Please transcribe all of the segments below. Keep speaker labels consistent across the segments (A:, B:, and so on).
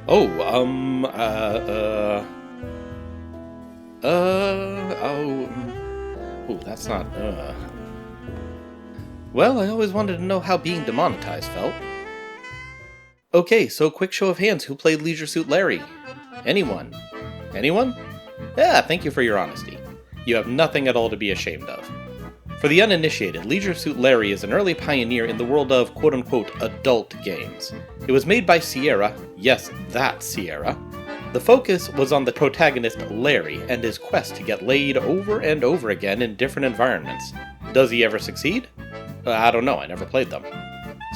A: Oh, oh, ooh, that's not, Well, I always wanted to know how being demonetized felt. Okay, so quick show of hands, who played Leisure Suit Larry? Anyone? Anyone? Yeah, thank you for your honesty. You have nothing at all to be ashamed of. For the uninitiated, Leisure Suit Larry is an early pioneer in the world of quote-unquote adult games. It was made by Sierra, yes, that Sierra. The focus was on the protagonist Larry and his quest to get laid over and over again in different environments. Does he ever succeed? I don't know, I never played them.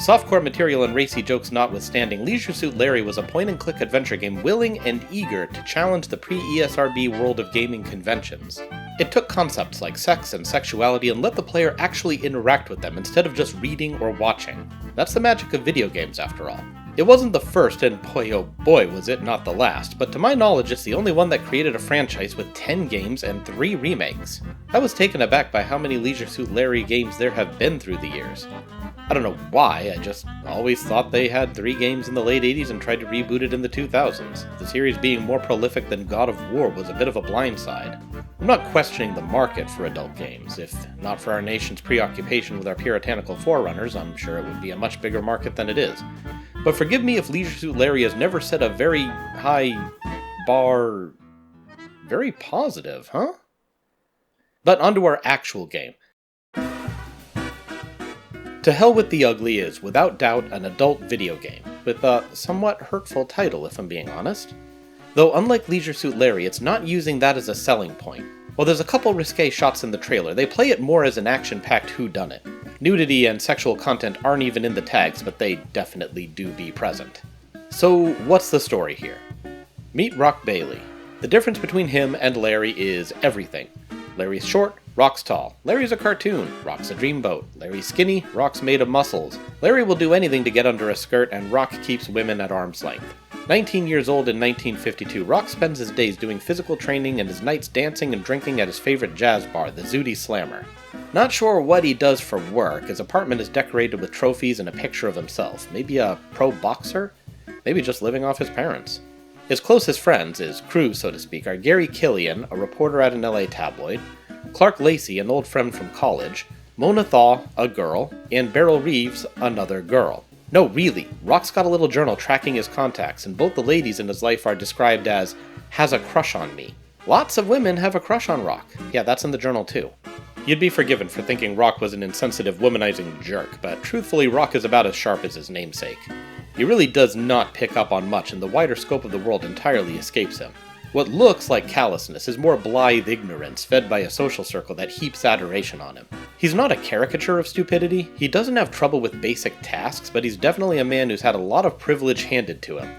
A: Softcore material and racy jokes notwithstanding, Leisure Suit Larry was a point-and-click adventure game willing and eager to challenge the pre-ESRB world of gaming conventions. It took concepts like sex and sexuality and let the player actually interact with them instead of just reading or watching. That's the magic of video games, after all. It wasn't the first, and boy oh boy was it not the last, but to my knowledge it's the only one that created a franchise with 10 games and 3 remakes. I was taken aback by how many Leisure Suit Larry games there have been through the years. I don't know why, I just always thought they had 3 games in the late 80s and tried to reboot it in the 2000s. The series being more prolific than God of War was a bit of a blindside. I'm not questioning the market for adult games. If not for our nation's preoccupation with our puritanical forerunners, I'm sure it would be a much bigger market than it is. But forgive me if Leisure Suit Larry has never set a very high bar... Very positive, huh? But onto our actual game. To Hell with the Ugly is, without doubt, an adult video game, with a somewhat hurtful title if I'm being honest. Though unlike Leisure Suit Larry, it's not using that as a selling point. While there's a couple risque shots in the trailer, they play it more as an action-packed whodunit. Nudity and sexual content aren't even in the tags, but they definitely do be present. So what's the story here? Meet Rock Bailey. The difference between him and Larry is everything. Larry's short, Rock's tall. Larry's a cartoon, Rock's a dreamboat. Larry's skinny, Rock's made of muscles. Larry will do anything to get under a skirt, and Rock keeps women at arm's length. 19 years old in 1952, Rock spends his days doing physical training and his nights dancing and drinking at his favorite jazz bar, the Zooty Slammer. Not sure what he does for work, his apartment is decorated with trophies and a picture of himself. Maybe a pro boxer? Maybe just living off his parents. His closest friends, his crew so to speak, are Gary Killian, a reporter at an LA tabloid, Clark Lacey, an old friend from college, Mona Thaw, a girl, and Beryl Reeves, another girl. No, really, Rock's got a little journal tracking his contacts, and both the ladies in his life are described as, has a crush on me. Lots of women have a crush on Rock. Yeah, that's in the journal too. You'd be forgiven for thinking Rock was an insensitive, womanizing jerk, but truthfully, Rock is about as sharp as his namesake. He really does not pick up on much, and the wider scope of the world entirely escapes him. What looks like callousness is more blithe ignorance fed by a social circle that heaps adoration on him. He's not a caricature of stupidity, he doesn't have trouble with basic tasks, but he's definitely a man who's had a lot of privilege handed to him.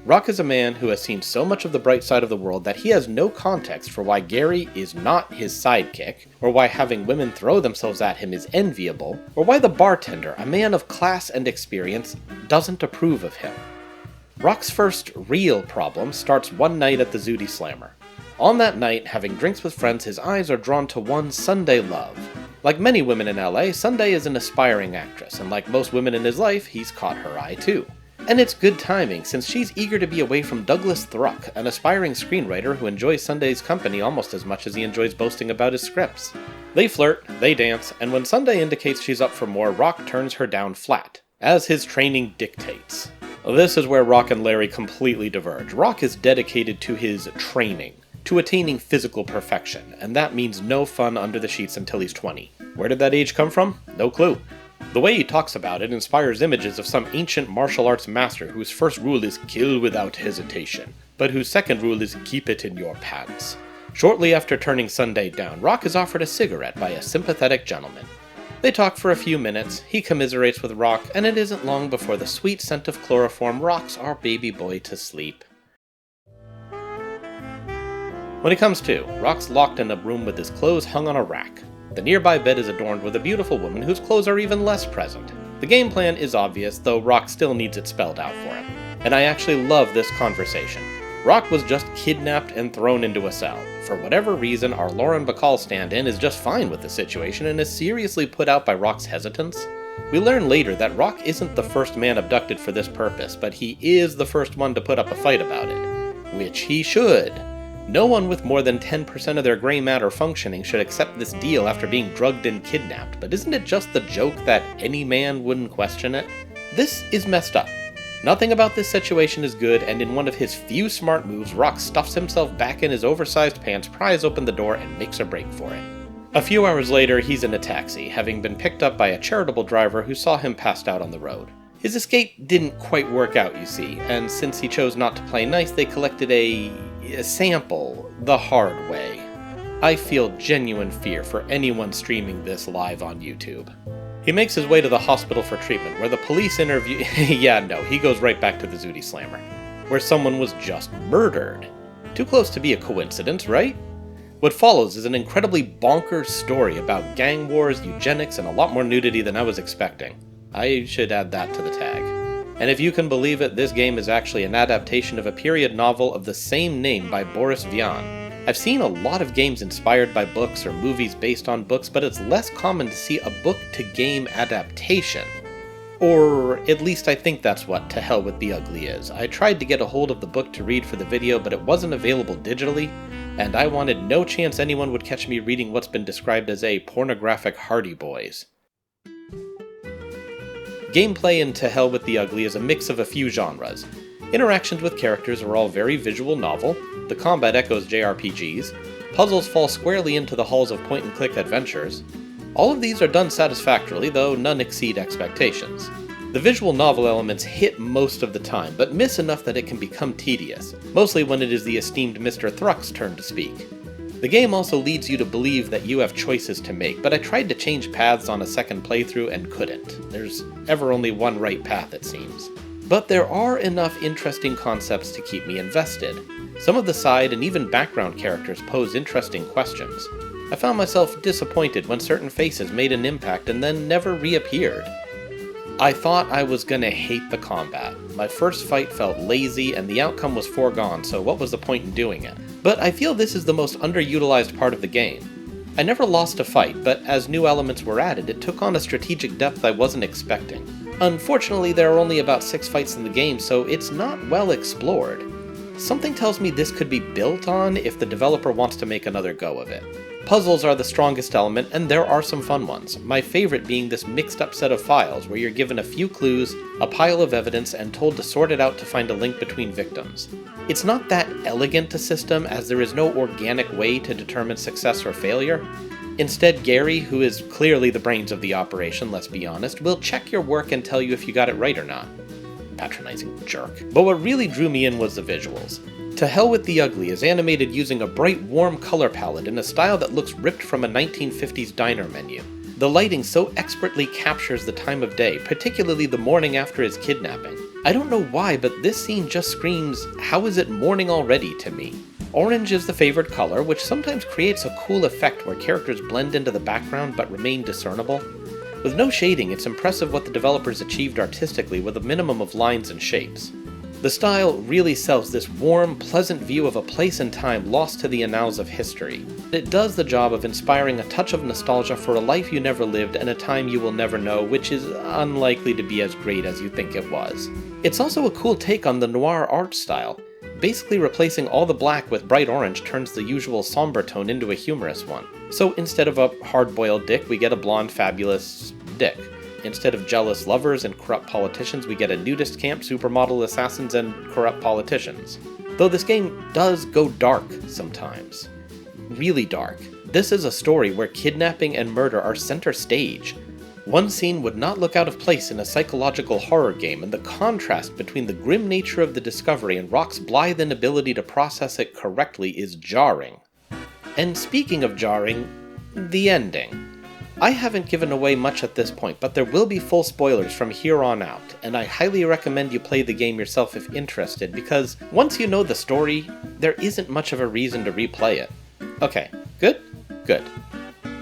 A: Rock is a man who has seen so much of the bright side of the world that he has no context for why Gary is not his sidekick, or why having women throw themselves at him is enviable, or why the bartender, a man of class and experience, doesn't approve of him. Rock's first real problem starts one night at the Zooty Slammer. On that night, having drinks with friends, his eyes are drawn to one Sunday Love. Like many women in LA, Sunday is an aspiring actress, and like most women in his life, he's caught her eye too. And it's good timing, since she's eager to be away from Douglas Thruck, an aspiring screenwriter who enjoys Sunday's company almost as much as he enjoys boasting about his scripts. They flirt, they dance, and when Sunday indicates she's up for more, Rock turns her down flat, as his training dictates. This is where Rock and Larry completely diverge. Rock is dedicated to his training, to attaining physical perfection, and that means no fun under the sheets until he's 20. Where did that age come from? No clue. The way he talks about it inspires images of some ancient martial arts master whose first rule is kill without hesitation, but whose second rule is keep it in your pants. Shortly after turning Sunday down, Rock is offered a cigarette by a sympathetic gentleman. They talk for a few minutes, he commiserates with Rock, and it isn't long before the sweet scent of chloroform rocks our baby boy to sleep. When he comes to, Rock's locked in a room with his clothes hung on a rack. The nearby bed is adorned with a beautiful woman whose clothes are even less present. The game plan is obvious, though Rock still needs it spelled out for him. And I actually love this conversation. Rock was just kidnapped and thrown into a cell. For whatever reason, our Lauren Bacall stand-in is just fine with the situation and is seriously put out by Rock's hesitance. We learn later that Rock isn't the first man abducted for this purpose, but he is the first one to put up a fight about it. Which he should. No one with more than 10% of their gray matter functioning should accept this deal after being drugged and kidnapped, but isn't it just the joke that any man wouldn't question it? This is messed up. Nothing about this situation is good, and in one of his few smart moves, Rock stuffs himself back in his oversized pants, pries open the door, and makes a break for it. A few hours later, he's in a taxi, having been picked up by a charitable driver who saw him passed out on the road. His escape didn't quite work out, you see, and since he chose not to play nice, they collected a sample the hard way. I feel genuine fear for anyone streaming this live on YouTube. He makes his way to the hospital for treatment, where the police interview- yeah, no, he goes right back to the Zooty Slammer, where someone was just murdered. Too close to be a coincidence, right? What follows is an incredibly bonkers story about gang wars, eugenics, and a lot more nudity than I was expecting. I should add that to the tag. And if you can believe it, this game is actually an adaptation of a period novel of the same name by Boris Vian. I've seen a lot of games inspired by books or movies based on books, but it's less common to see a book-to-game adaptation. Or at least I think that's what To Hell with the Ugly is. I tried to get a hold of the book to read for the video, but it wasn't available digitally, and I wanted no chance anyone would catch me reading what's been described as a pornographic Hardy Boys. Gameplay in To Hell with the Ugly is a mix of a few genres. Interactions with characters are all very visual novel, the combat echoes JRPGs, puzzles fall squarely into the halls of point-and-click adventures. All of these are done satisfactorily, though none exceed expectations. The visual novel elements hit most of the time, but miss enough that it can become tedious, mostly when it is the esteemed Mr. Thruck's turn to speak. The game also leads you to believe that you have choices to make, but I tried to change paths on a second playthrough and couldn't. There's ever only one right path, it seems. But there are enough interesting concepts to keep me invested. Some of the side and even background characters pose interesting questions. I found myself disappointed when certain faces made an impact and then never reappeared. I thought I was gonna hate the combat. My first fight felt lazy and the outcome was foregone, so what was the point in doing it? But I feel this is the most underutilized part of the game. I never lost a fight, but as new elements were added, it took on a strategic depth I wasn't expecting. Unfortunately, there are only about 6 fights in the game, so it's not well explored. Something tells me this could be built on if the developer wants to make another go of it. Puzzles are the strongest element, and there are some fun ones, my favorite being this mixed-up set of files where you're given a few clues, a pile of evidence, and told to sort it out to find a link between victims. It's not that elegant a system, as there is no organic way to determine success or failure. Instead, Gary, who is clearly the brains of the operation, let's be honest, will check your work and tell you if you got it right or not. Patronizing jerk. But what really drew me in was the visuals. To Hell with the Ugly is animated using a bright, warm color palette in a style that looks ripped from a 1950s diner menu. The lighting so expertly captures the time of day, particularly the morning after his kidnapping. I don't know why, but this scene just screams, "How is it morning already?" to me. Orange is the favorite color, which sometimes creates a cool effect where characters blend into the background but remain discernible. With no shading, it's impressive what the developers achieved artistically with a minimum of lines and shapes. The style really sells this warm, pleasant view of a place and time lost to the annals of history. It does the job of inspiring a touch of nostalgia for a life you never lived and a time you will never know, which is unlikely to be as great as you think it was. It's also a cool take on the noir art style. Basically replacing all the black with bright orange turns the usual somber tone into a humorous one. So instead of a hard-boiled dick, we get a blonde, fabulous dick. Instead of jealous lovers and corrupt politicians, we get a nudist camp, supermodel assassins, and corrupt politicians. Though this game does go dark sometimes. Really dark. This is a story where kidnapping and murder are center stage. One scene would not look out of place in a psychological horror game, and the contrast between the grim nature of the discovery and Rock's blithe inability to process it correctly is jarring. And speaking of jarring, the ending. I haven't given away much at this point, but there will be full spoilers from here on out, and I highly recommend you play the game yourself if interested, because once you know the story, there isn't much of a reason to replay it. Okay, good? Good.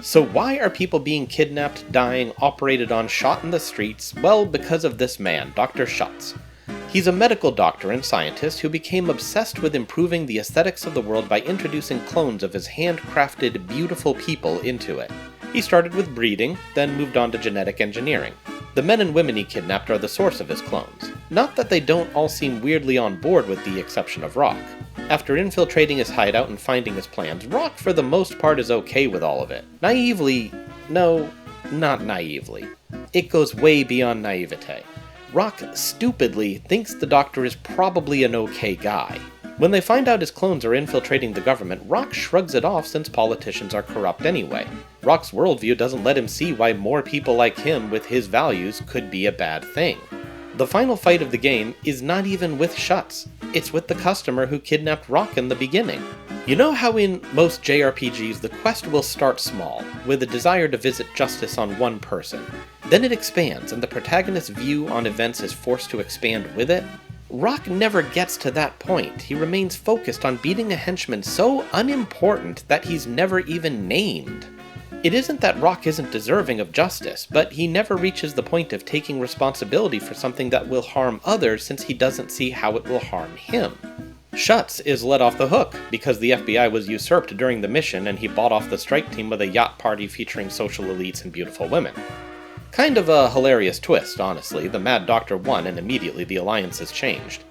A: So why are people being kidnapped, dying, operated on, shot in the streets? Well, because of this man, Dr. Schutz. He's a medical doctor and scientist who became obsessed with improving the aesthetics of the world by introducing clones of his handcrafted, beautiful people into it. He started with breeding, then moved on to genetic engineering. The men and women he kidnapped are the source of his clones. Not that they don't all seem weirdly on board with the exception of Rock. After infiltrating his hideout and finding his plans, Rock for the most part is okay with all of it. Naively, no, not naively. It goes way beyond naivete. Rock stupidly thinks the Doctor is probably an okay guy. When they find out his clones are infiltrating the government, Rock shrugs it off since politicians are corrupt anyway. Rock's worldview doesn't let him see why more people like him with his values could be a bad thing. The final fight of the game is not even with Shuts, it's with the customer who kidnapped Rock in the beginning. You know how in most JRPGs the quest will start small, with a desire to visit justice on one person. Then it expands, and the protagonist's view on events is forced to expand with it? Rock never gets to that point. He remains focused on beating a henchman so unimportant that he's never even named. It isn't that Rock isn't deserving of justice, but he never reaches the point of taking responsibility for something that will harm others since he doesn't see how it will harm him. Shuts is let off the hook because the FBI was usurped during the mission and he bought off the strike team with a yacht party featuring social elites and beautiful women. Kind of a hilarious twist, honestly. The Mad Doctor won and immediately the alliances changed.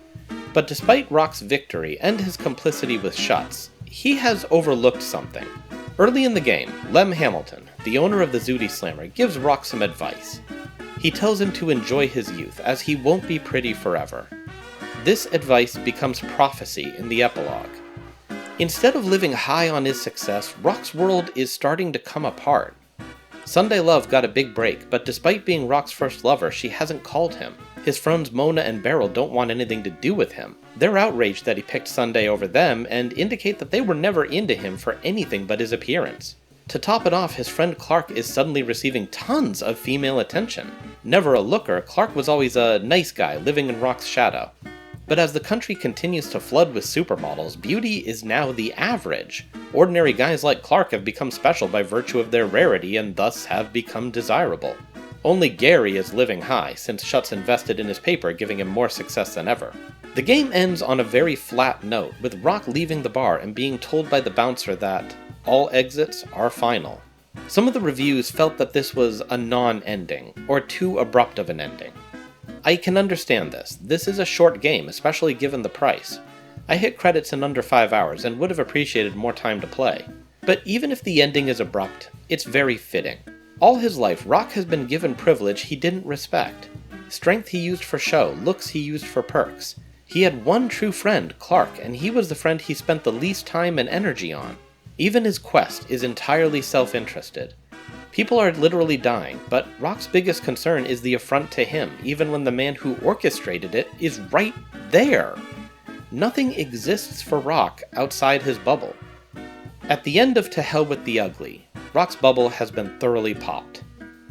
A: But despite Rock's victory and his complicity with Shuts, he has overlooked something. Early in the game, Lem Hamilton, the owner of the Zooty Slammer, gives Rock some advice. He tells him to enjoy his youth, as he won't be pretty forever. This advice becomes prophecy in the epilogue. Instead of living high on his success, Rock's world is starting to come apart. Sunday Love got a big break, but despite being Rock's first lover, she hasn't called him. His friends Mona and Beryl don't want anything to do with him. They're outraged that he picked Sunday over them, and indicate that they were never into him for anything but his appearance. To top it off, his friend Clark is suddenly receiving tons of female attention. Never a looker, Clark was always a nice guy living in Rock's shadow. But as the country continues to flood with supermodels, beauty is now the average. Ordinary guys like Clark have become special by virtue of their rarity and thus have become desirable. Only Gary is living high, since Shuts invested in his paper, giving him more success than ever. The game ends on a very flat note, with Rock leaving the bar and being told by the bouncer that all exits are final. Some of the reviews felt that this was a non-ending, or too abrupt of an ending. I can understand this. This is a short game, especially given the price. I hit credits in under 5 hours and would have appreciated more time to play. But even if the ending is abrupt, it's very fitting. All his life, Rock has been given privilege he didn't respect. Strength he used for show, looks he used for perks. He had one true friend, Clark, and he was the friend he spent the least time and energy on. Even his quest is entirely self-interested. People are literally dying, but Rock's biggest concern is the affront to him, even when the man who orchestrated it is right there. Nothing exists for Rock outside his bubble. At the end of To Hell with the Ugly, Rock's bubble has been thoroughly popped.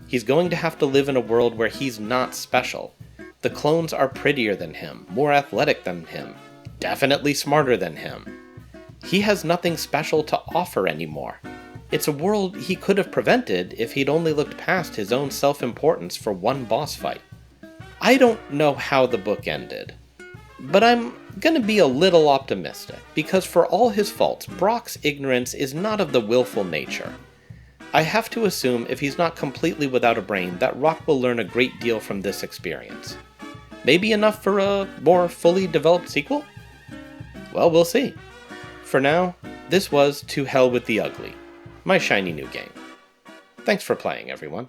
A: He's going to have to live in a world where he's not special. The clones are prettier than him, more athletic than him, definitely smarter than him. He has nothing special to offer anymore. It's a world he could have prevented if he'd only looked past his own self-importance for one boss fight. I don't know how the book ended, but I'm gonna be a little optimistic, because for all his faults, Brock's ignorance is not of the willful nature. I have to assume if he's not completely without a brain, that Rock will learn a great deal from this experience. Maybe enough for a more fully developed sequel? Well, we'll see. For now, this was To Hell with the Ugly, my shiny new game. Thanks for playing, everyone.